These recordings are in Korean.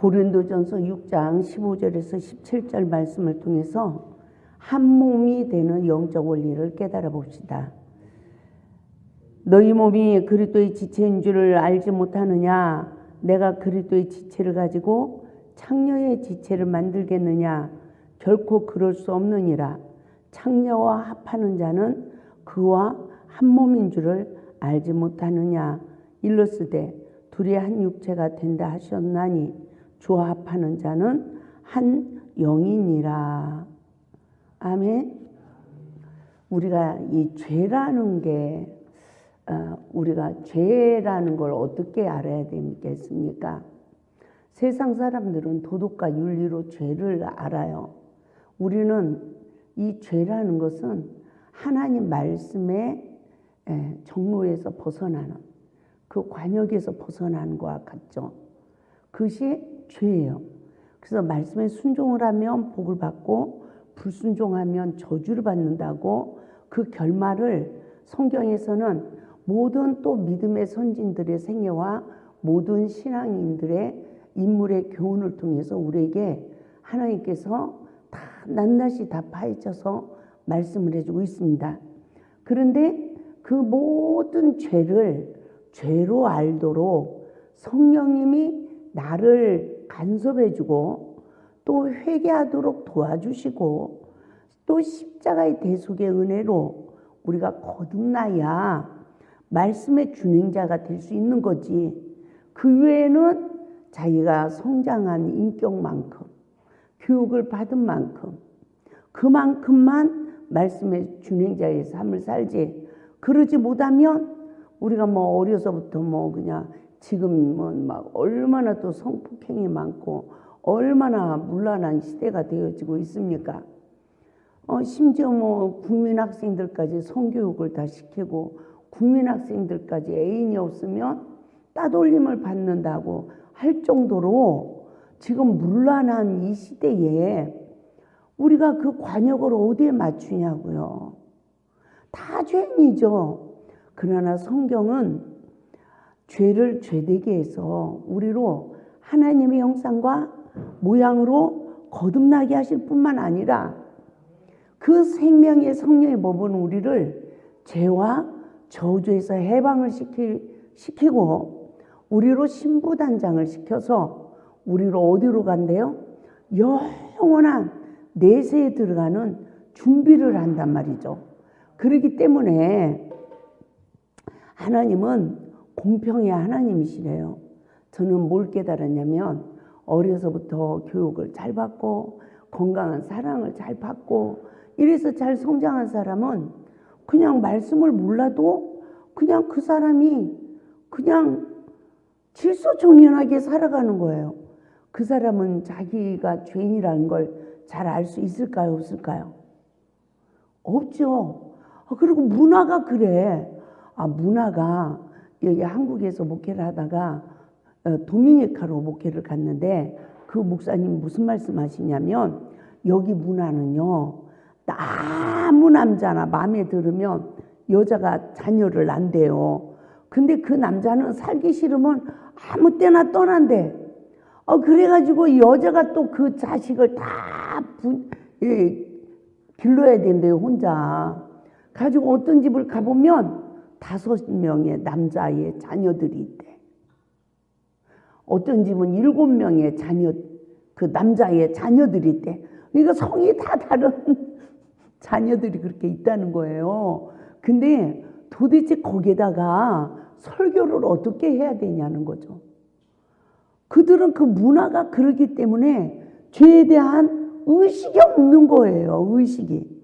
고린도전서 6장 15절에서 17절 말씀을 통해서 한 몸이 되는 영적 원리를 깨달아 봅시다. 너희 몸이 그리스도의 지체인 줄을 알지 못하느냐? 내가 그리스도의 지체를 가지고 창녀의 지체를 만들겠느냐? 결코 그럴 수 없느니라. 창녀와 합하는 자는 그와 한 몸인 줄을 알지 못하느냐? 일러스되 둘이 한 육체가 된다 하셨나니 주와 합하는 자는 한 영이니라. 아멘. 우리가 이 죄라는 게 우리가 죄라는 걸 어떻게 알아야 되겠습니까? 세상 사람들은 도덕과 윤리로 죄를 알아요. 우리는 이 죄라는 것은 하나님 말씀의 정로에서 벗어나는 그 관역에서 벗어나는 것과 같죠. 그것이 죄예요. 그래서 말씀에 순종을 하면 복을 받고 불순종하면 저주를 받는다고 그 결말을 성경에서는 모든 또 믿음의 선진들의 생애와 모든 신앙인들의 인물의 교훈을 통해서 우리에게 하나님께서 다 낱낱이 다 파헤쳐서 말씀을 해주고 있습니다. 그런데 그 모든 죄를 죄로 알도록 성령님이 나를 간섭해주고 또 회개하도록 도와주시고 또 십자가의 대속의 은혜로 우리가 거듭나야 말씀의 준행자가 될 수 있는 거지. 그 외에는 자기가 성장한 인격만큼 교육을 받은 만큼 그만큼만 말씀의 준행자의 삶을 살지. 그러지 못하면 우리가 뭐 어려서부터 뭐 그냥 지금은 막 얼마나 또 성폭행이 많고 얼마나 문란한 시대가 되어지고 있습니까? 심지어 뭐 국민학생들까지 성교육을 다 시키고 국민학생들까지 애인이 없으면 따돌림을 받는다고 할 정도로 지금 문란한 이 시대에 우리가 그 관역을 어디에 맞추냐고요. 다 죄인이죠. 그러나 성경은 죄를 죄되게 해서 우리로 하나님의 형상과 모양으로 거듭나게 하실 뿐만 아니라 그 생명의 성령의 법은 우리를 죄와 저주에서 해방을 시키고 우리로 신부단장을 시켜서 우리로 어디로 간대요? 영원한 내세에 들어가는 준비를 한단 말이죠. 그렇기 때문에 하나님은 공평의 하나님이시래요. 저는 뭘 깨달았냐면 어려서부터 교육을 잘 받고 건강한 사랑을 잘 받고 이래서 잘 성장한 사람은 그냥 말씀을 몰라도 그냥 그 사람이 그냥 질서정연하게 살아가는 거예요. 그 사람은 자기가 죄인이라는 걸 잘 알 수 있을까요? 없을까요? 없죠. 그리고 문화가 그래. 문화가 여기 한국에서 목회를 하다가 도미니카로 목회를 갔는데 그 목사님 무슨 말씀 하시냐면 여기 문화는요. 아무 남자나 마음에 들으면 여자가 자녀를 낳는대요. 근데 그 남자는 살기 싫으면 아무 때나 떠난대. 그래가지고 여자가 또 그 자식을 다 길러야 된대요. 혼자. 가지고 어떤 집을 가보면 5명의 남자의 자녀들이 있대. 어떤 집은 7명의 자녀, 그 남자의 자녀들이 있대. 그러니까 성이 다 다른 자녀들이 그렇게 있다는 거예요. 근데 도대체 거기에다가 설교를 어떻게 해야 되냐는 거죠. 그들은 그 문화가 그러기 때문에 죄에 대한 의식이 없는 거예요. 의식이.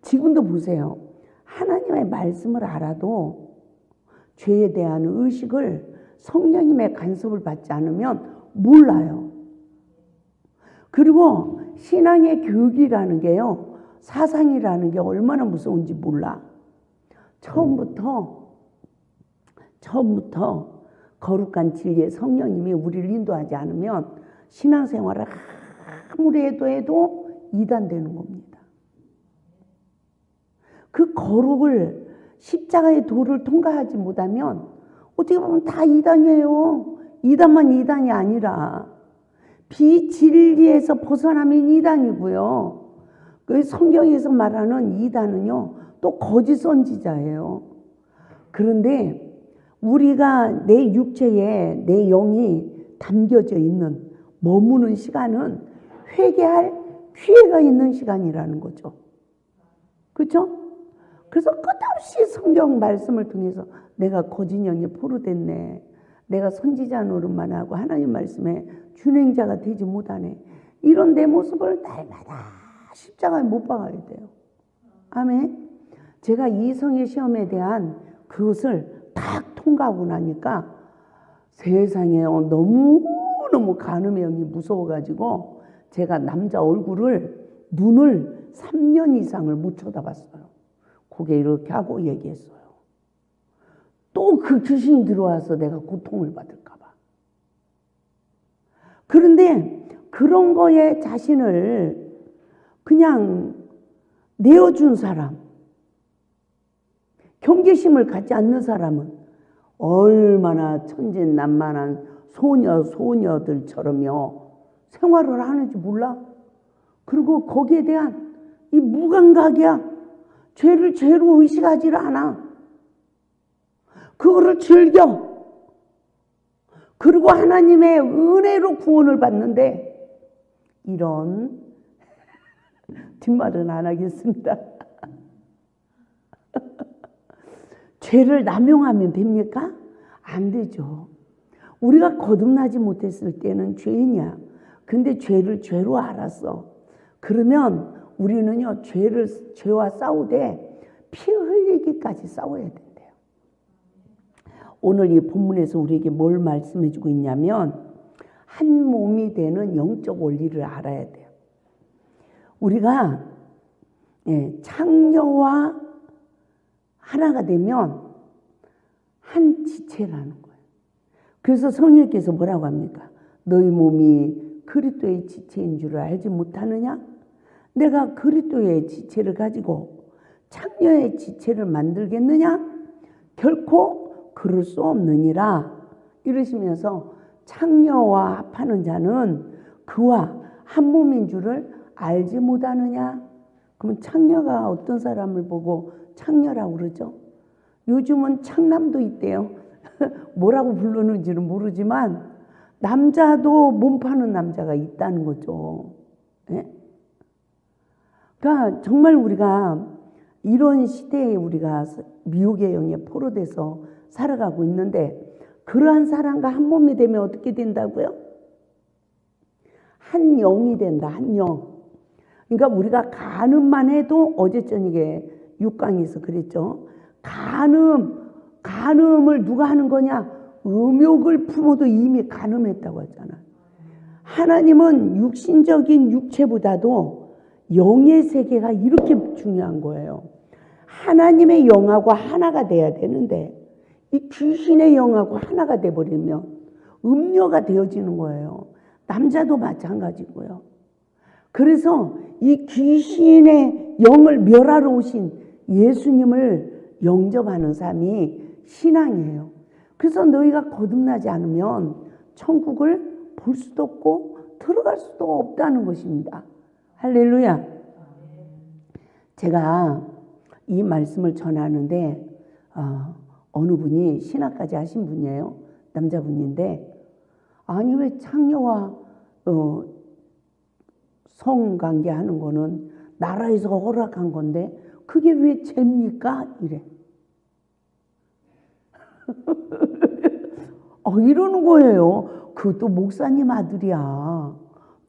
지금도 보세요. 하나님의 말씀을 알아도 죄에 대한 의식을 성령님의 간섭을 받지 않으면 몰라요. 그리고 신앙의 교육이라는 게요. 사상이라는 게 얼마나 무서운지 몰라. 처음부터 거룩한 진리의 성령님이 우리를 인도하지 않으면 신앙생활을 아무리 해도 이단되는 겁니다. 그 거룩을 십자가의 도를 통과하지 못하면 어떻게 보면 다 이단이에요. 이단만 이단이 아니라 비진리에서 벗어나면 이단이고요. 그 성경에서 말하는 이단은요, 또 거짓 선지자예요. 그런데 우리가 내 육체에 내 영이 담겨져 있는 머무는 시간은 회개할 기회가 있는 시간이라는 거죠. 그렇죠? 그래서 끝없이 성경 말씀을 통해서 내가 거짓 영에 포로됐네. 내가 선지자 노릇만 하고 하나님 말씀에 준행자가 되지 못하네. 이런 내 모습을 날마다 십자가에 못 박아야 돼요. 아멘. 제가 이성의 시험에 대한 그것을 딱 통과하고 나니까 세상에 너무너무 간음의 영이 무서워가지고 제가 남자 눈을 3년 이상을 못 쳐다봤어요. 고개 이렇게 하고 얘기했어요. 또 그 귀신이 들어와서 내가 고통을 받을까 봐. 그런데 그런 거에 자신을 그냥 내어준 사람, 경계심을 갖지 않는 사람은 얼마나 천진난만한 소녀들처럼요 생활을 하는지 몰라. 그리고 거기에 대한 이 무감각이야. 죄를 죄로 의식하지를 않아. 그거를 즐겨. 그리고 하나님의 은혜로 구원을 받는데 이런 뒷말은 안 하겠습니다. 죄를 남용하면 됩니까? 안 되죠. 우리가 거듭나지 못했을 때는 죄인이야. 근데 죄를 죄로 알았어. 그러면 우리는요, 죄와 싸우되 피 흘리기까지 싸워야 된대요. 오늘 이 본문에서 우리에게 뭘 말씀해 주고 있냐면 한 몸이 되는 영적 원리를 알아야 돼요. 우리가 창녀와 하나가 되면 한 지체라는 거예요. 그래서 성령께서 뭐라고 합니까? 너희 몸이 그리스도의 지체인 줄 알지 못하느냐? 내가 그리스도의 지체를 가지고 창녀의 지체를 만들겠느냐? 결코 그럴 수 없느니라. 이러시면서 창녀와 합하는 자는 그와 한 몸인 줄을 알지 못하느냐? 그러면 창녀가 어떤 사람을 보고 창녀라고 그러죠? 요즘은 창남도 있대요. 뭐라고 부르는지는 모르지만 남자도 몸 파는 남자가 있다는 거죠. 네? 그러니까 정말 우리가 이런 시대에 우리가 미혹의 영에 포로돼서 살아가고 있는데 그러한 사람과 한 몸이 되면 어떻게 된다고요? 한 영이 된다. 한 영. 그러니까 우리가 간음만 해도 어제 저녁에 6강에서 그랬죠. 간음을 누가 하는 거냐? 음욕을 품어도 이미 간음했다고 하잖아. 하나님은 육신적인 육체보다도 영의 세계가 이렇게 중요한 거예요. 하나님의 영하고 하나가 돼야 되는데 이 귀신의 영하고 하나가 돼버리면 음녀가 되어지는 거예요. 남자도 마찬가지고요. 그래서 이 귀신의 영을 멸하러 오신 예수님을 영접하는 삶이 신앙이에요. 그래서 너희가 거듭나지 않으면 천국을 볼 수도 없고 들어갈 수도 없다는 것입니다. 할렐루야. 제가 이 말씀을 전하는데 어느 분이 신학까지 하신 분이에요. 남자분인데 아니 왜 창녀와 성관계하는 거는 나라에서 허락한 건데 그게 왜 죄입니까? 이래. 이러는 거예요. 그것도 목사님 아들이야.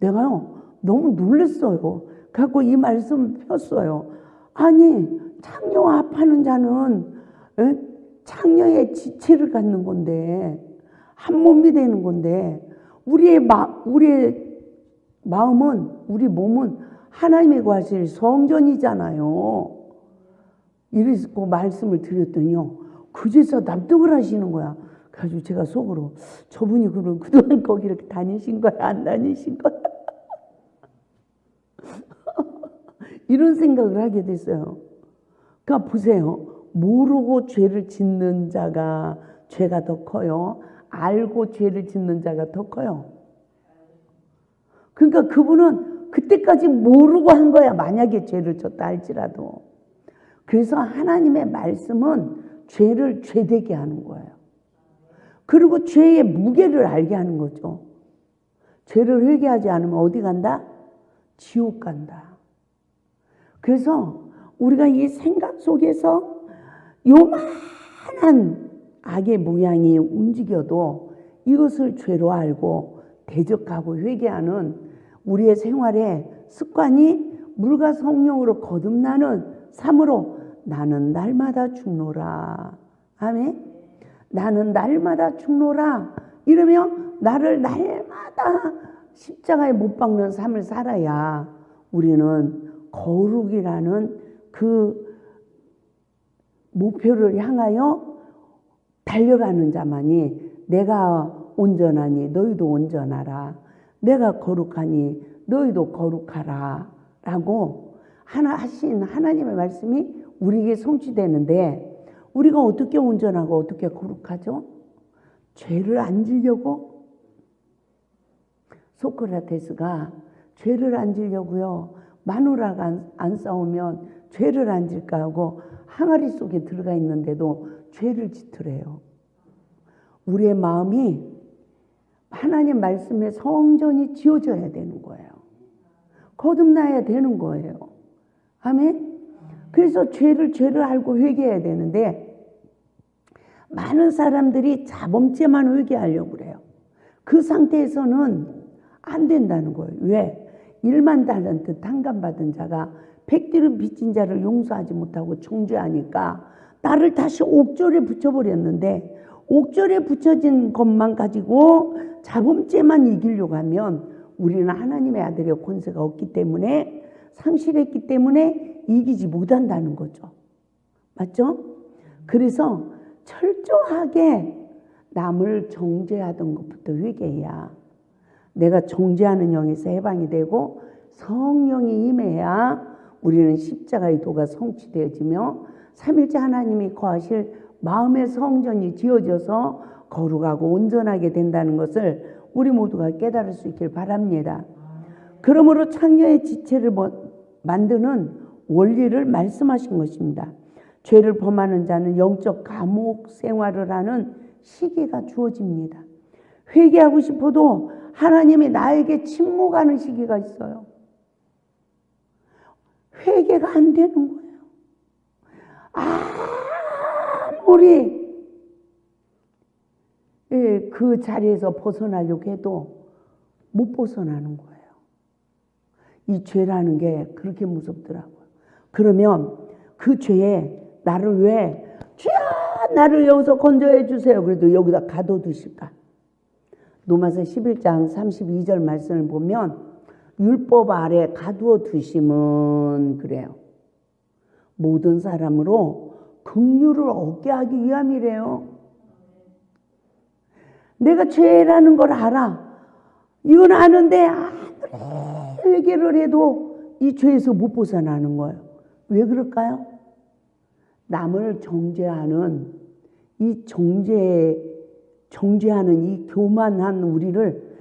내가요 너무 놀랐어요. 그래서 이 말씀 폈어요. 아니 창녀와 합하는 자는 창녀의 지체를 갖는 건데 한 몸이 되는 건데 우리의 마음은 우리 몸은 하나님의 거하실 성전이잖아요. 이랬고 말씀을 드렸더니요. 그제서 납득을 하시는 거야. 그래가지고 제가 속으로 저분이 그동안 거기 이렇게 다니신 거야? 안 다니신 거야? 이런 생각을 하게 됐어요. 그러니까 보세요. 모르고 죄를 짓는 자가 죄가 더 커요. 알고 죄를 짓는 자가 더 커요. 그러니까 그분은 그때까지 모르고 한 거야. 만약에 죄를 졌다 할지라도. 그래서 하나님의 말씀은 죄를 죄되게 하는 거예요. 그리고 죄의 무게를 알게 하는 거죠. 죄를 회개하지 않으면 어디 간다? 지옥 간다. 그래서 우리가 이 생각 속에서 요만한 악의 모양이 움직여도 이것을 죄로 알고 대적하고 회개하는 우리의 생활의 습관이 물과 성령으로 거듭나는 삶으로 나는 날마다 죽노라. 아멘. 나는 날마다 죽노라. 이러면 나를 날마다 십자가에 못 박는 삶을 살아야 우리는 거룩이라는 그 목표를 향하여 달려가는 자만이 내가 온전하니 너희도 온전하라. 내가 거룩하니 너희도 거룩하라. 라고 하신 하나님의 말씀이 우리에게 성취되는데 우리가 어떻게 온전하고 어떻게 거룩하죠? 죄를 안 지려고? 소크라테스가 죄를 안 지려고요. 마누라가 안 싸우면 죄를 안 질까 하고 항아리 속에 들어가 있는데도 죄를 짓더래요. 우리의 마음이 하나님 말씀에 성전이 지어져야 되는 거예요. 거듭나야 되는 거예요. 아멘? 그래서 죄를 알고 회개해야 되는데 많은 사람들이 자범죄만 회개하려고 그래요. 그 상태에서는 안 된다는 거예요. 왜? 1만 달란트 탕감받은 자가 100들은 빚진 자를 용서하지 못하고 정죄하니까 나를 다시 옥절에 붙여버렸는데 옥절에 붙여진 것만 가지고 자범죄만 이기려고 하면 우리는 하나님의 아들의 권세가 없기 때문에 상실했기 때문에 이기지 못한다는 거죠. 맞죠? 그래서 철저하게 남을 정죄하던 것부터 회개해야 내가 정죄하는 영에서 해방이 되고 성령이 임해야 우리는 십자가의 도가 성취되어지며 삼일째 하나님이 거하실 마음의 성전이 지어져서 거룩하고 온전하게 된다는 것을 우리 모두가 깨달을 수 있길 바랍니다. 그러므로 창녀의 지체를 만드는 원리를 말씀하신 것입니다. 죄를 범하는 자는 영적 감옥 생활을 하는 시기가 주어집니다. 회개하고 싶어도 하나님이 나에게 침묵하는 시기가 있어요. 회개가 안 되는 거예요. 아무리 그 자리에서 벗어나려고 해도 못 벗어나는 거예요. 이 죄라는 게 그렇게 무섭더라고요. 그러면 그 죄에 나를 왜 주여 나를 여기서 건져해 주세요. 그래도 여기다 가둬두실까? 로마서 11장 32절 말씀을 보면 율법 아래 가두어 두심은 그래요. 모든 사람으로 긍휼을 얻게 하기 위함이래요. 내가 죄라는 걸 알아. 이건 아는데 아무리 회개를 해도 이 죄에서 못 벗어나는 거예요. 왜 그럴까요? 남을 정죄하는 이 정죄하는 이 교만한 우리를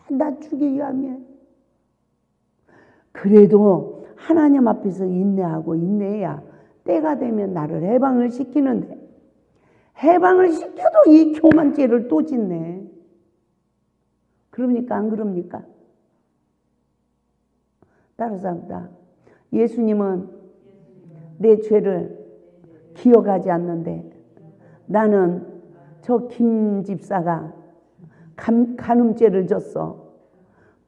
낮추기 위함이에요. 그래도 하나님 앞에서 인내하고 인내해야 때가 되면 나를 해방을 시키는데 해방을 시켜도 이 교만죄를 또 짓네. 그럽니까? 안 그럽니까? 따라서 합니다. 예수님은 내 죄를 기억하지 않는데 나는 저 김 집사가 간음죄를 졌어.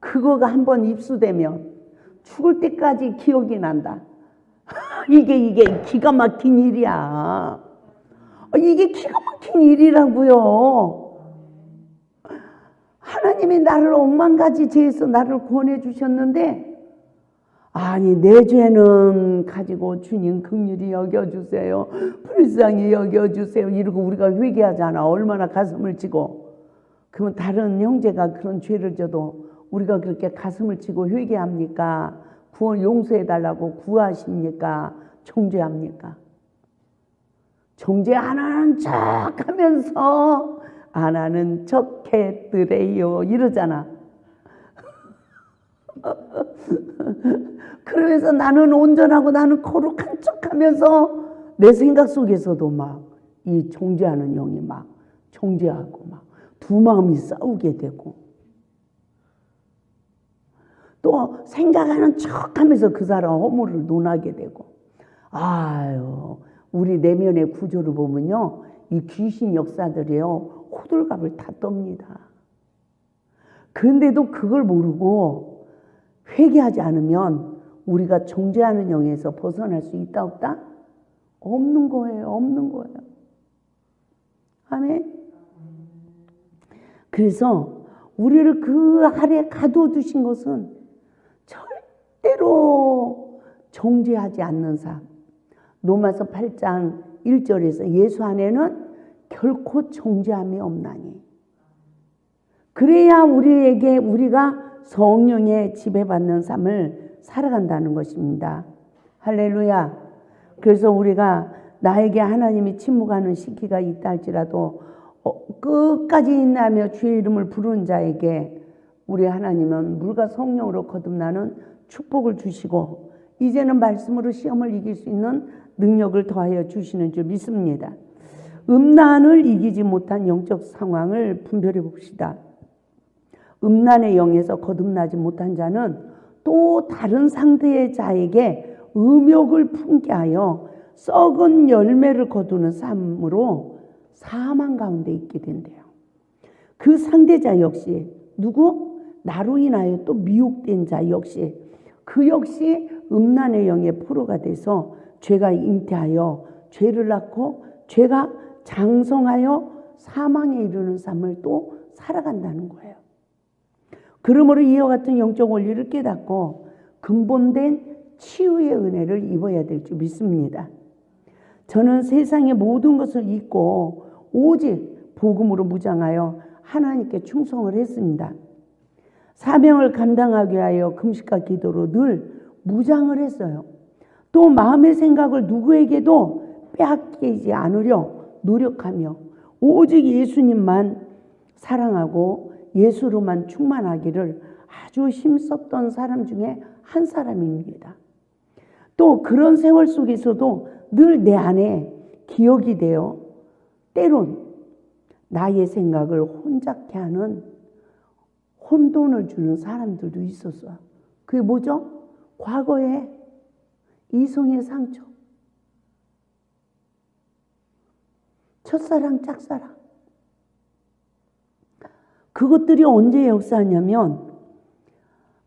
그거가 한번 입수되면 죽을 때까지 기억이 난다. 이게 기가 막힌 일이야. 이게 기가 막힌 일이라고요. 하나님이 나를 억만가지 죄에서 나를 구원해 주셨는데 아니 내 죄는 가지고 주님 긍휼히 여겨주세요. 불쌍히 여겨주세요. 이러고 우리가 회개하잖아. 얼마나 가슴을 치고. 그러면 다른 형제가 그런 죄를 져도 우리가 그렇게 가슴을 치고 회개합니까? 구원 용서해달라고 구하십니까? 정죄합니까? 정죄 안 하는 척 하면서 안 하는 척 했더래요 이러잖아. 그러면서 나는 온전하고 나는 거룩한 척하면서 내 생각 속에서도 막 이 정죄하는 영이 막 정죄하고 막 두 마음이 싸우게 되고 또 생각하는 척하면서 그 사람 허물을 논하게 되고 아유 우리 내면의 구조를 보면요 이 귀신 역사들이요 호들갑을 다 떱니다. 그런데도 그걸 모르고 회개하지 않으면 우리가 정죄하는 영에서 벗어날 수 있다 없다? 없는 거예요. 없는 거예요. 아멘. 그래서 우리를 그 아래 가둬두신 것은 절대로 정죄하지 않는 삶. 로마서 8장 1절에서 예수 안에는 결코 정죄함이 없나니. 그래야 우리가 성령의 지배받는 삶을 살아간다는 것입니다. 할렐루야. 그래서 우리가 나에게 하나님이 침묵하는 시기가 있다 할지라도 끝까지 인내하며 주의 이름을 부르는 자에게 우리 하나님은 물과 성령으로 거듭나는 축복을 주시고 이제는 말씀으로 시험을 이길 수 있는 능력을 더하여 주시는 줄 믿습니다. 음란을 이기지 못한 영적 상황을 분별해 봅시다. 음란의 영에서 거듭나지 못한 자는 또 다른 상대의 자에게 음욕을 품게 하여 썩은 열매를 거두는 삶으로 사망 가운데 있게 된대요. 그 상대자 역시 누구? 나로 인하여 또 미혹된 자 역시 그 역시 음란의 영의 포로가 돼서 죄가 잉태하여 죄를 낳고 죄가 장성하여 사망에 이르는 삶을 또 살아간다는 거예요. 그러므로 이와 같은 영적 원리를 깨닫고 근본된 치유의 은혜를 입어야 될 줄 믿습니다. 저는 세상의 모든 것을 잊고 오직 복음으로 무장하여 하나님께 충성을 했습니다. 사명을 감당하기 위하여 금식과 기도로 늘 무장을 했어요. 또 마음의 생각을 누구에게도 빼앗기지 않으려 노력하며 오직 예수님만 사랑하고 예수로만 충만하기를 아주 힘썼던 사람 중에 한 사람입니다. 또 그런 세월 속에서도 늘 내 안에 기억이 되어 때론 나의 생각을 혼잡케 하는 혼돈을 주는 사람들도 있었어요. 그게 뭐죠? 과거에 이성의 상처, 첫사랑, 짝사랑. 그것들이 언제 역사하냐면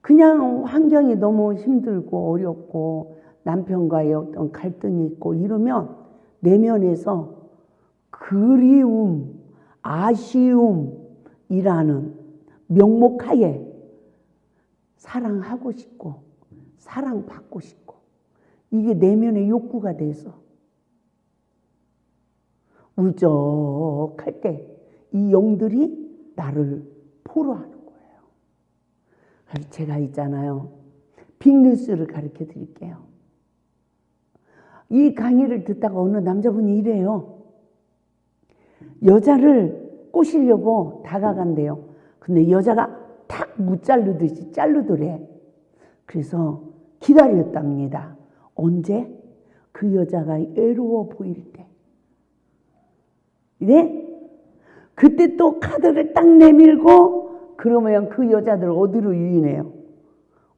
그냥 환경이 너무 힘들고 어렵고 남편과의 어떤 갈등이 있고 이러면 내면에서 그리움, 아쉬움이라는 명목하에 사랑하고 싶고 사랑받고 싶고 이게 내면의 욕구가 돼서 울적할 때 이 영들이 나를 포로하는 거예요. 제가 있잖아요. 빅뉴스를 가르쳐 드릴게요. 이 강의를 듣다가 어느 남자분이 이래요. 여자를 꼬시려고 다가간대요. 근데 여자가 탁 무자르듯이 자르더래. 그래서 기다렸답니다. 언제? 그 여자가 애로워 보일 때. 네? 그때 또 카드를 딱 내밀고 그러면 그 여자들 어디로 유인해요?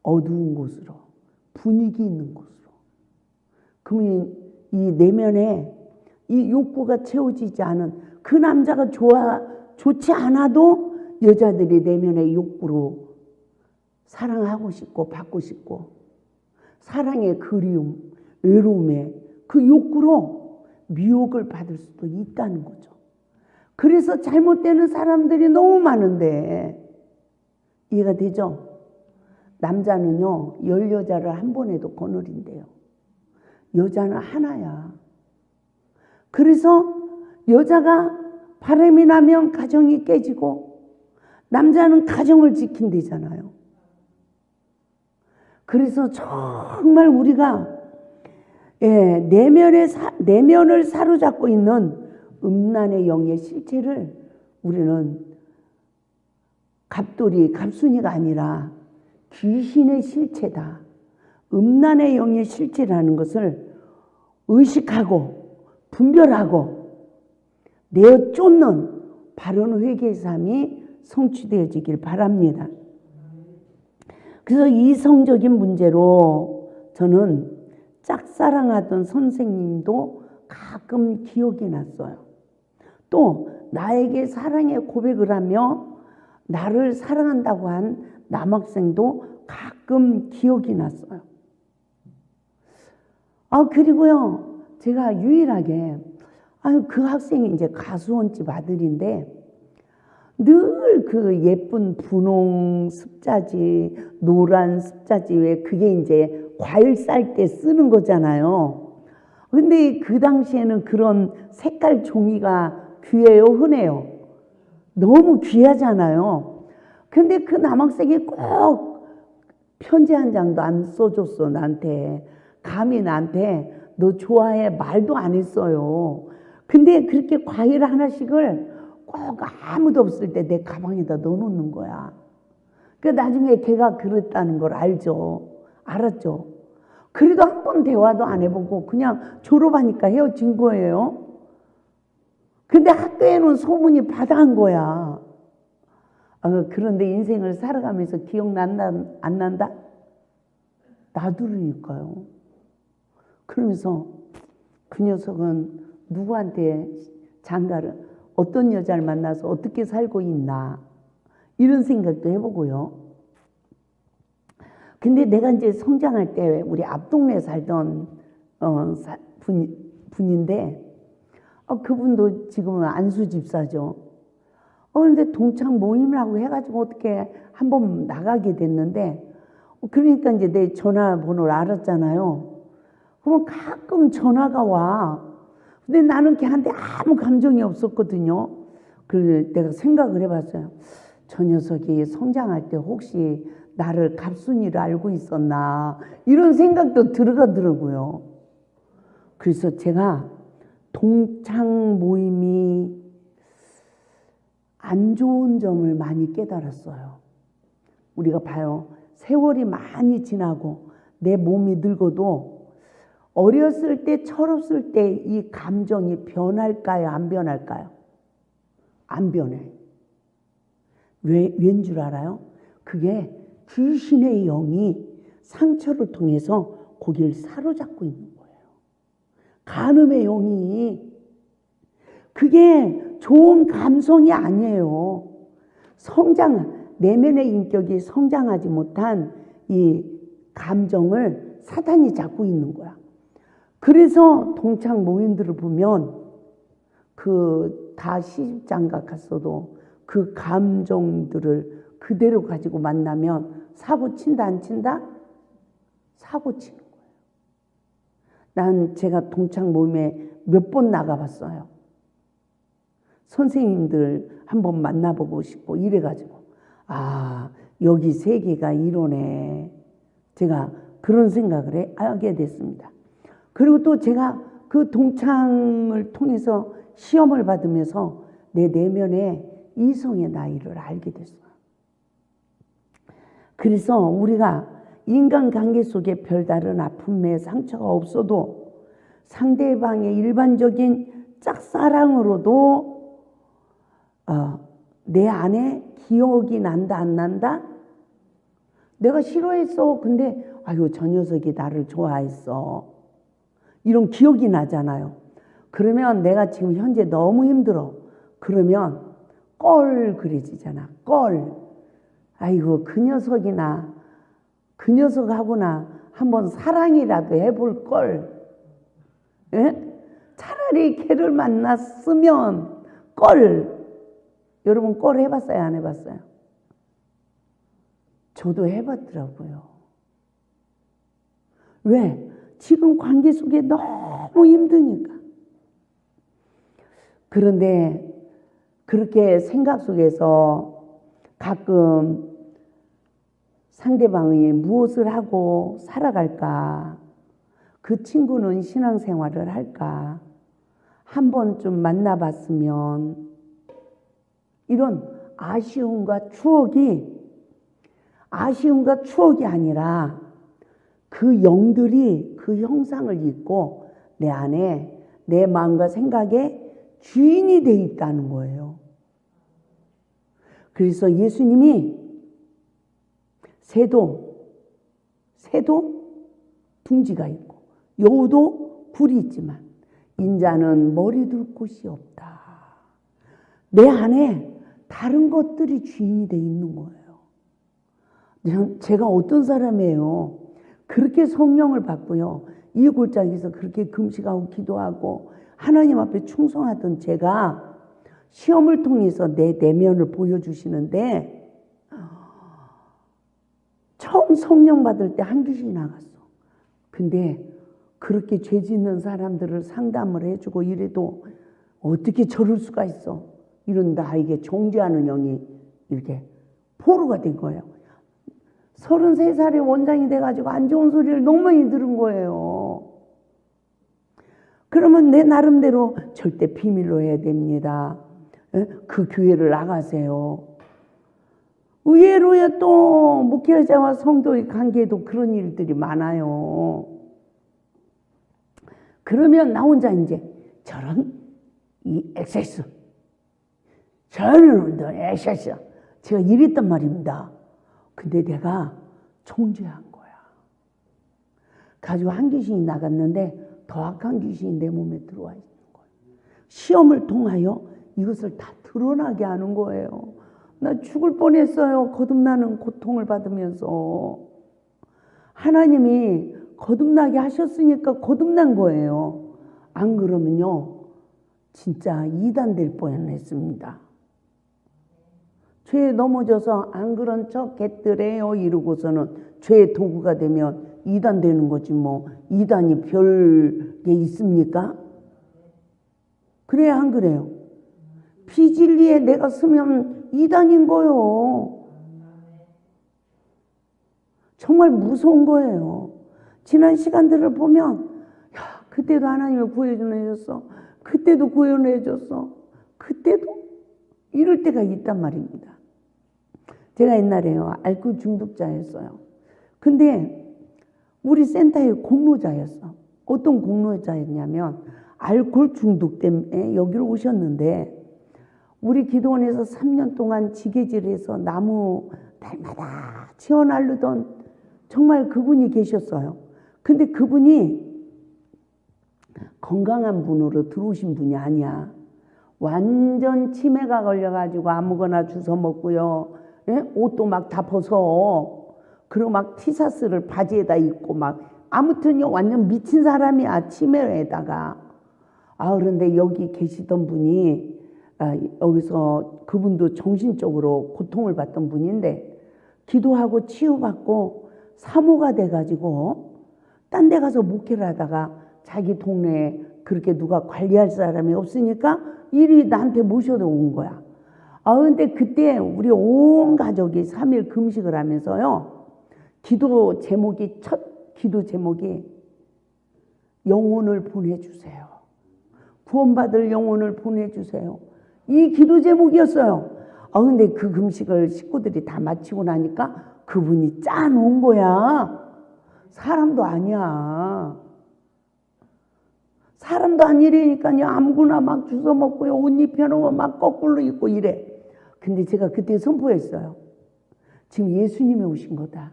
어두운 곳으로, 분위기 있는 곳으로. 그러면 이 내면에 이 욕구가 채워지지 않은 그 남자가 좋지 않아도 여자들이 내면의 욕구로 사랑하고 싶고 받고 싶고 사랑의 그리움, 외로움에 그 욕구로 미혹을 받을 수도 있다는 거죠. 그래서 잘못되는 사람들이 너무 많은데 이해가 되죠? 남자는요 10여자를 한 번에도 거느린대요. 여자는 하나야. 그래서 여자가 바람이 나면 가정이 깨지고 남자는 가정을 지킨대잖아요. 그래서 정말 우리가 내면을 사로잡고 있는 음란의 영의 실체를 우리는 갑돌이, 갑순이가 아니라 귀신의 실체다. 음란의 영의 실체라는 것을 의식하고 분별하고 내어 쫓는 바른 회개의 삶이 성취되어지길 바랍니다. 그래서 이성적인 문제로 저는 짝사랑하던 선생님도 가끔 기억이 났어요. 또 나에게 사랑의 고백을 하며 나를 사랑한다고 한 남학생도 가끔 기억이 났어요. 그리고요, 제가 유일하게, 그 학생이 이제 가수원집 아들인데, 늘 그 예쁜 분홍 습자지, 노란 습자지, 왜 그게 이제 과일 쌀 때 쓰는 거잖아요. 근데 그 당시에는 그런 색깔 종이가 귀해요, 흔해요? 너무 귀하잖아요. 근데 그 남학생이 꼭 편지 한 장도 안 써줬어, 나한테. 감히 나한테 너 좋아해 말도 안 했어요. 근데 그렇게 과일 하나씩을 꼭 아무도 없을 때 내 가방에다 넣어놓는 거야. 그 나중에 걔가 그랬다는 걸 알았죠. 그래도 한 번 대화도 안 해보고 그냥 졸업하니까 헤어진 거예요. 근데 학교에는 소문이 바다한 거야. 그런데 인생을 살아가면서 기억난다, 안 난다? 나두르니까요. 그러면서 그 녀석은 누구한테 장가를, 어떤 여자를 만나서 어떻게 살고 있나, 이런 생각도 해보고요. 근데 내가 이제 성장할 때 우리 앞 동네에 살던 분인데, 그분도 지금은 안수 집사죠. 그런데 동창 모임이라고 해가지고 어떻게 한번 나가게 됐는데, 그러니까 이제 내 전화번호를 알았잖아요. 그러면 가끔 전화가 와. 근데 나는 걔한테 아무 감정이 없었거든요. 그래서 내가 생각을 해봤어요. 저 녀석이 성장할 때 혹시 나를 갑순이를 알고 있었나, 이런 생각도 들어가더라고요. 그래서 제가 동창 모임이 안 좋은 점을 많이 깨달았어요. 우리가 봐요. 세월이 많이 지나고 내 몸이 늙어도 어렸을 때, 철없을 때 이 감정이 변할까요? 안 변할까요? 안 변해. 왠 줄 알아요? 그게 귀신의 영이 상처를 통해서 거기를 사로잡고 있는 거예요. 간음의 영이. 그게 좋은 감성이 아니에요. 내면의 인격이 성장하지 못한 이 감정을 사탄이 잡고 있는 거야. 그래서 동창 모임들을 보면 다 시집장가 갔어도 그 감정들을 그대로 가지고 만나면 사고 친다, 안 친다? 사고 치는 거예요. 제가 동창 모임에 몇 번 나가봤어요. 선생님들 한번 만나보고 싶고 이래가지고, 여기 세계가 이러네. 제가 그런 생각을 하게 됐습니다. 그리고 또 제가 그 동창을 통해서 시험을 받으면서 내 내면의 이성의 나이를 알게 됐어요. 그래서 우리가 인간관계 속에 별다른 아픔의 상처가 없어도 상대방의 일반적인 짝사랑으로도 내 안에 기억이 난다, 안 난다? 내가 싫어했어. 근데 저 녀석이 나를 좋아했어. 이런 기억이 나잖아요. 그러면 내가 지금 현재 너무 힘들어. 그러면 껄 그려지잖아. 껄. 아이고 그 녀석이나 그 녀석하고나 한번 사랑이라도 해볼 걸. 예? 차라리 걔를 만났으면 껄. 여러분 껄 해봤어요? 안 해봤어요? 저도 해봤더라고요. 왜? 지금 관계 속에 너무 힘드니까. 그런데 그렇게 생각 속에서 가끔 상대방이 무엇을 하고 살아갈까? 그 친구는 신앙생활을 할까? 한 번쯤 만나봤으면, 이런 아쉬움과 추억이 아쉬움과 추억이 아니라 그 영들이 그 형상을 입고 내 안에 내 마음과 생각에 주인이 돼 있다는 거예요. 그래서 예수님이 새도 둥지가 있고 여우도 굴이 있지만 인자는 머리 둘 곳이 없다. 내 안에 다른 것들이 주인이 돼 있는 거예요. 제가 어떤 사람이에요? 그렇게 성령을 받고요. 이 골짜기에서 그렇게 금식하고 기도하고 하나님 앞에 충성하던 제가 시험을 통해서 내 내면을 보여주시는데 처음 성령 받을 때 한 귀신이 나갔어. 근데 그렇게 죄 짓는 사람들을 상담을 해주고 이래도 어떻게 저럴 수가 있어? 이런 나에게 정죄하는 영이 이렇게 포로가 된 거예요. 33살에 원장이 돼가지고 안 좋은 소리를 너무 많이 들은 거예요. 그러면 내 나름대로 절대 비밀로 해야 됩니다. 그 교회를 나가세요. 의외로 또 목회자와 성도의 관계에도 그런 일들이 많아요. 그러면 나 혼자 이제 저런 이 엑세스, 저런 엑세스, 제가 이랬단 말입니다. 근데 내가 정죄한 거야. 가지고 한 귀신이 나갔는데 더 악한 귀신이 내 몸에 들어와 있는 거예요. 시험을 통하여 이것을 다 드러나게 하는 거예요. 나 죽을 뻔했어요. 거듭나는 고통을 받으면서. 하나님이 거듭나게 하셨으니까 거듭난 거예요. 안 그러면요 진짜 이단될 뻔했습니다. 죄에 넘어져서 안 그런 척 했더래요 이러고서는 죄의 도구가 되면 이단 되는 거지 뭐. 이단이 별게 있습니까? 그래야 안 그래요? 비진리에 내가 쓰면 이단인 거요. 정말 무서운 거예요. 지난 시간들을 보면 야 그때도 하나님을 구원해 줬어. 그때도 구원해 줬어. 그때도 이럴 때가 있단 말입니다. 제가 옛날에요 알코올 중독자였어요. 근데 우리 센터의 공로자였어. 어떤 공로자였냐면 알코올 중독 때문에 여기로 오셨는데 우리 기도원에서 3년 동안 지게질해서 나무 달마다 치워나르던 정말 그분이 계셨어요. 근데 그분이 건강한 분으로 들어오신 분이 아니야. 완전 치매가 걸려가지고 아무거나 주워 먹고요. 예? 옷도 막 다 벗어. 그리고 막 티셔츠를 바지에다 입고 막 아무튼요 완전 미친 사람이야. 치매에다가. 그런데 여기 계시던 분이 여기서 그분도 정신적으로 고통을 받던 분인데 기도하고 치유받고 사모가 돼가지고 딴 데 가서 목회를 하다가 자기 동네에 그렇게 누가 관리할 사람이 없으니까 이리 나한테 모셔다 온 거야. 근데 그때 우리 온 가족이 3일 금식을 하면서요 첫 기도 제목이 영혼을 보내주세요. 구원받을 영혼을 보내주세요. 이 기도 제목이었어요. 근데 그 금식을 식구들이 다 마치고 나니까 그분이 짜놓은 거야. 사람도 아니야. 사람도 아니라니까요. 아무거나 막 주워 먹고요. 옷 입혀놓으면 막 거꾸로 입고 이래. 근데 제가 그때 선포했어요. 지금 예수님이 오신 거다.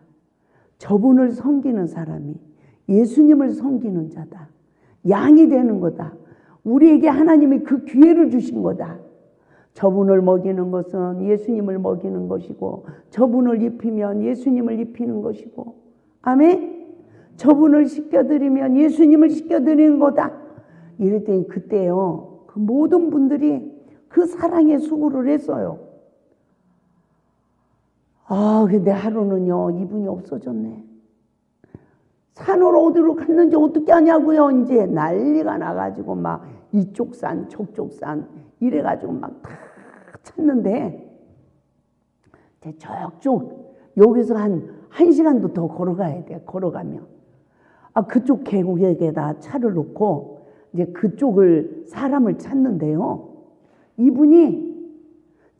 저분을 섬기는 사람이 예수님을 섬기는 자다. 양이 되는 거다. 우리에게 하나님이 그 기회를 주신 거다. 저분을 먹이는 것은 예수님을 먹이는 것이고 저분을 입히면 예수님을 입히는 것이고 아멘? 저분을 씻겨드리면 예수님을 씻겨드리는 거다. 이럴 때 그때요 그 모든 분들이 그 사랑의 수고를 했어요. 근데 하루는요 이분이 없어졌네. 산으로 어디로 갔는지 어떻게 하냐고요. 이제 난리가 나가지고 막 이쪽 산 저쪽 산 이래가지고 막 다 찾는데 저쪽 여기서 한 1시간도 더 걸어가야 돼. 걸어가면 그쪽 계곡에다 차를 놓고 이제 그쪽을 사람을 찾는데요 이분이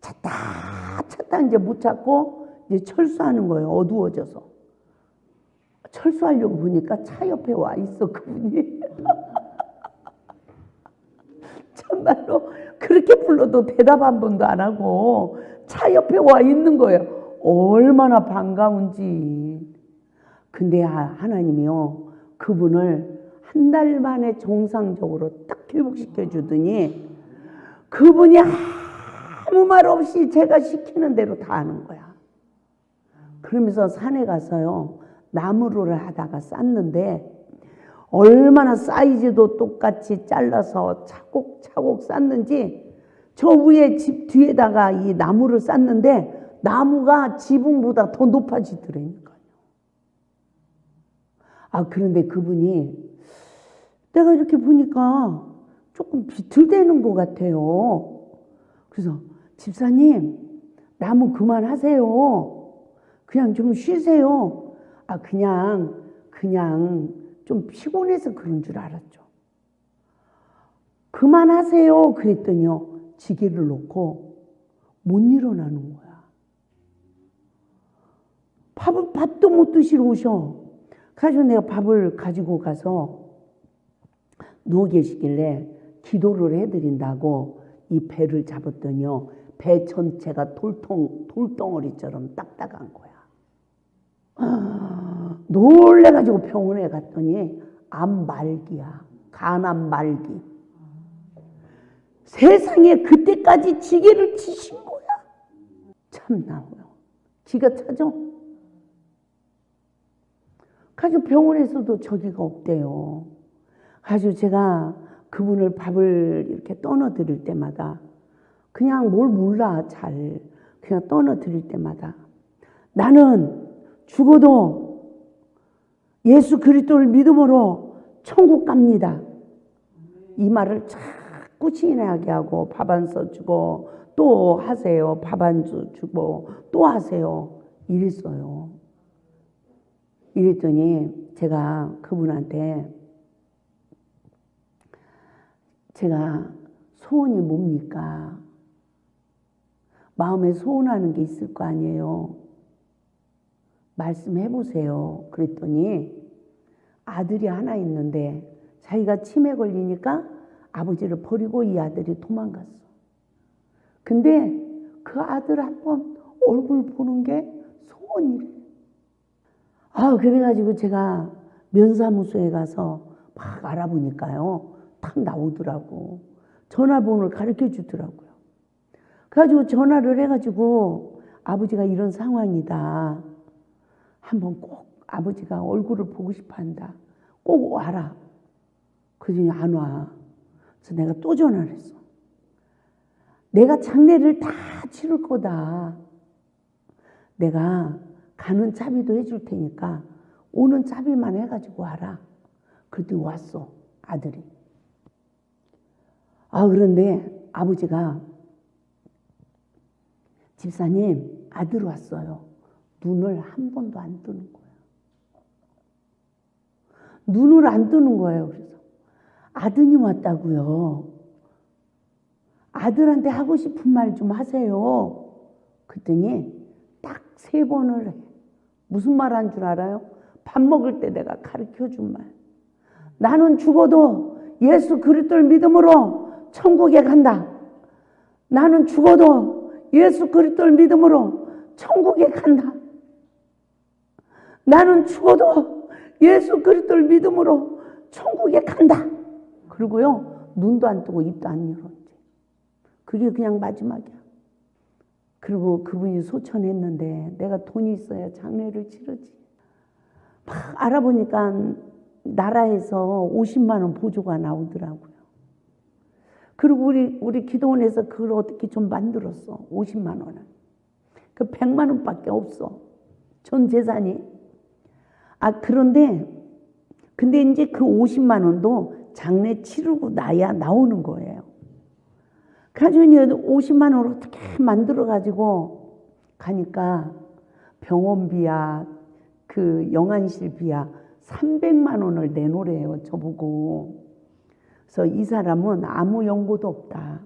찾다 이제 못 찾고 이제 철수하는 거예요. 어두워져서. 철수하려고 보니까 차 옆에 와 있어, 그분이. 정말로 그렇게 불러도 대답 한 번도 안 하고 차 옆에 와 있는 거예요. 얼마나 반가운지. 근데 하나님이요, 그분을 한 달 만에 정상적으로 딱 회복시켜 주더니 그분이 아무 말 없이 제가 시키는 대로 다 하는 거야. 그러면서 산에 가서요, 나무를 하다가 쌌는데 얼마나 사이즈도 똑같이 잘라서 차곡차곡 쌌는지 저 위에 집 뒤에다가 이 나무를 쌌는데 나무가 지붕보다 더 높아지더라니까요. 그런데 그분이 내가 이렇게 보니까 조금 비틀대는 것 같아요. 그래서 집사님, 나무 그만하세요. 그냥 좀 쉬세요. 그냥 좀 피곤해서 그런 줄 알았죠. 그만하세요. 그랬더니요, 지게를 놓고 못 일어나는 거야. 밥도 못 드시러 오셔. 그래서 내가 밥을 가지고 가서 누워 계시길래 기도를 해드린다고 이 배를 잡았더니요, 배 전체가 돌덩어리처럼 딱딱한 거야. 놀래가지고 병원에 갔더니 암 말기야. 간암 말기. 세상에 그때까지 지게를 치신 거야. 참나요. 기가 차죠? 그래서 병원에서도 저기가 없대요. 그래서 제가 그분을 밥을 이렇게 떠넣어 드릴 때마다 그냥 뭘 몰라 잘 그냥 떠넣어 드릴 때마다 나는 죽어도 예수 그리스도를 믿음으로 천국 갑니다. 이 말을 자꾸 진하게 하고 밥 안 써주고 또 하세요. 밥 안 주고 또 하세요. 이랬어요. 이랬더니 제가 그분한테 제가 소원이 뭡니까? 마음에 소원하는 게 있을 거 아니에요. 말씀해 보세요. 그랬더니 아들이 하나 있는데 자기가 치매 걸리니까 아버지를 버리고 이 아들이 도망갔어. 근데 그 아들 한번 얼굴 보는 게 소원이래. 그래가지고 제가 면사무소에 가서 막 알아보니까요, 탁 나오더라고. 전화번호를 가르쳐 주더라고요. 그래가지고 전화를 해가지고 아버지가 이런 상황이다. 한번 꼭 아버지가 얼굴을 보고 싶어 한다. 꼭 와라. 그러더니 안 와. 그래서 내가 또 전화를 했어. 내가 장례를 다 치를 거다. 내가 가는 차비도 해줄 테니까 오는 차비만 해가지고 와라. 그랬더니 왔어, 아들이. 그런데 아버지가 집사님, 아들 왔어요. 눈을 한 번도 안 뜨는 거예요. 눈을 안 뜨는 거예요. 그래서 아드님 왔다고요. 아들한테 하고 싶은 말 좀 하세요. 그랬더니 딱 3번을 해. 무슨 말 한 줄 알아요? 밥 먹을 때 내가 가르쳐 준 말. 나는 죽어도 예수 그리스도를 믿음으로 천국에 간다. 나는 죽어도 예수 그리스도를 믿음으로 천국에 간다. 나는 죽어도 예수 그리스도를 믿음으로 천국에 간다. 그리고요, 눈도 안 뜨고 입도 안 열었지. 그게 그냥 마지막이야. 그리고 그분이 소천했는데 내가 돈이 있어야 장례를 치르지. 막 알아보니까 나라에서 50만 원 보조가 나오더라고요. 그리고 우리 기도원에서 그걸 어떻게 좀 만들었어. 50만 원을. 그 100만 원밖에 없어. 전 재산이. 근데 이제 그 50만 원도 장례 치르고 나야 나오는 거예요. 가지고 50만 원을 어떻게 만들어가지고 가니까 병원비야, 그 영안실비야 300만 원을 내놓으래요, 저보고. 그래서 이 사람은 아무 연고도 없다.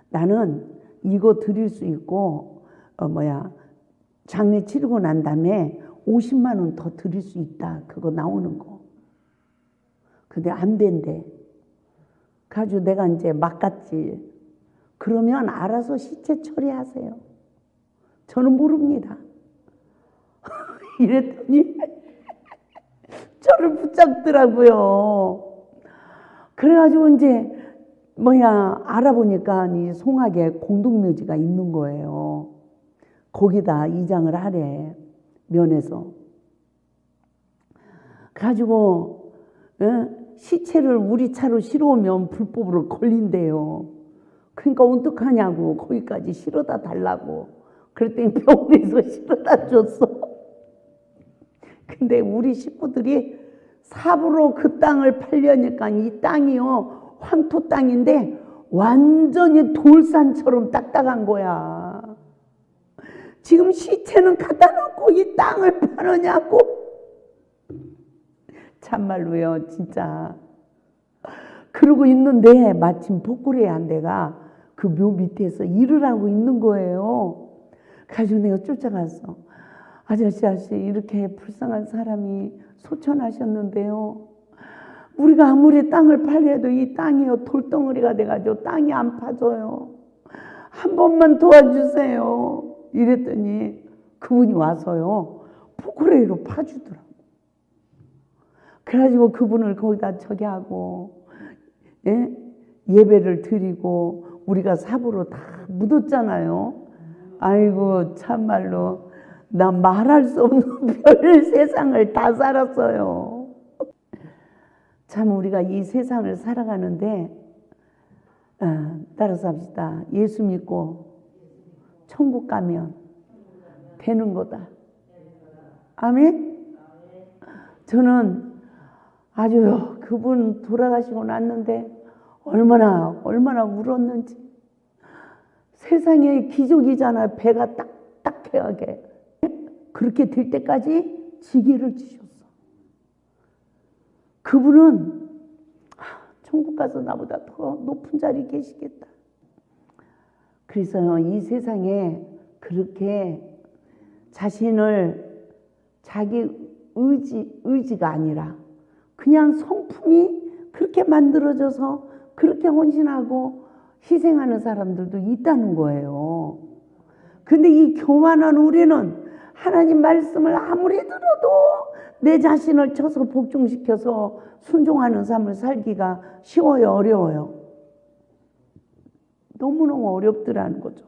나는 이거 드릴 수 있고, 장례 치르고 난 다음에 50만 원 더 드릴 수 있다. 그거 나오는 거. 근데 안 된대. 가지고 내가 이제 막 갔지. 그러면 알아서 시체 처리하세요. 저는 모릅니다. 이랬더니 저를 붙잡더라고요. 그래가지고 이제 알아보니까 이 송악에 공동묘지가 있는 거예요. 거기다 이장을 하래, 면에서. 가지고 시체를 우리 차로 실어오면 불법으로 걸린대요. 그러니까 어떡하냐고 거기까지 실어다 달라고. 그랬더니 병원에서 실어다 줬어. 근데 우리 식구들이 삽으로 그 땅을 팔려니까 이 땅이요 황토 땅인데 완전히 돌산처럼 딱딱한 거야. 지금 시체는 갖다 놓고 이 땅을 파느냐고. 참말로요, 진짜. 그러고 있는데 마침 복구레 한 대가 그 묘 밑에서 일을 하고 있는 거예요. 가지고 내가 쫓아갔어. 아저씨 이렇게 불쌍한 사람이 소천하셨는데요. 우리가 아무리 땅을 팔려도 이 땅이요 돌덩어리가 돼가지고 땅이 안 파져요. 한 번만 도와주세요. 이랬더니 그분이 와서요 포크레이로 파주더라고. 그래가지고 그분을 거기다 저기 하고 예배를 드리고 우리가 삽으로 다 묻었잖아요. 아이고 참말로 나 말할 수 없는 별 세상을 다 살았어요. 참 우리가 이 세상을 살아가는데 따라서 합시다. 예수 믿고 천국 가면 되는 거다. 아멘? 저는 아주 그분 돌아가시고 났는데 얼마나 울었는지. 세상에 기적이잖아요. 배가 딱딱하게. 그렇게 될 때까지 지기를 지셨어. 그분은 천국 가서 나보다 더 높은 자리에 계시겠다. 그래서 이 세상에 그렇게 자신을 자기 의지가 아니라 그냥 성품이 그렇게 만들어져서 그렇게 헌신하고 희생하는 사람들도 있다는 거예요. 근데 이 교만한 우리는 하나님 말씀을 아무리 들어도 내 자신을 쳐서 복종시켜서 순종하는 삶을 살기가 쉬워요, 어려워요? 너무너무 어렵더라는 거죠.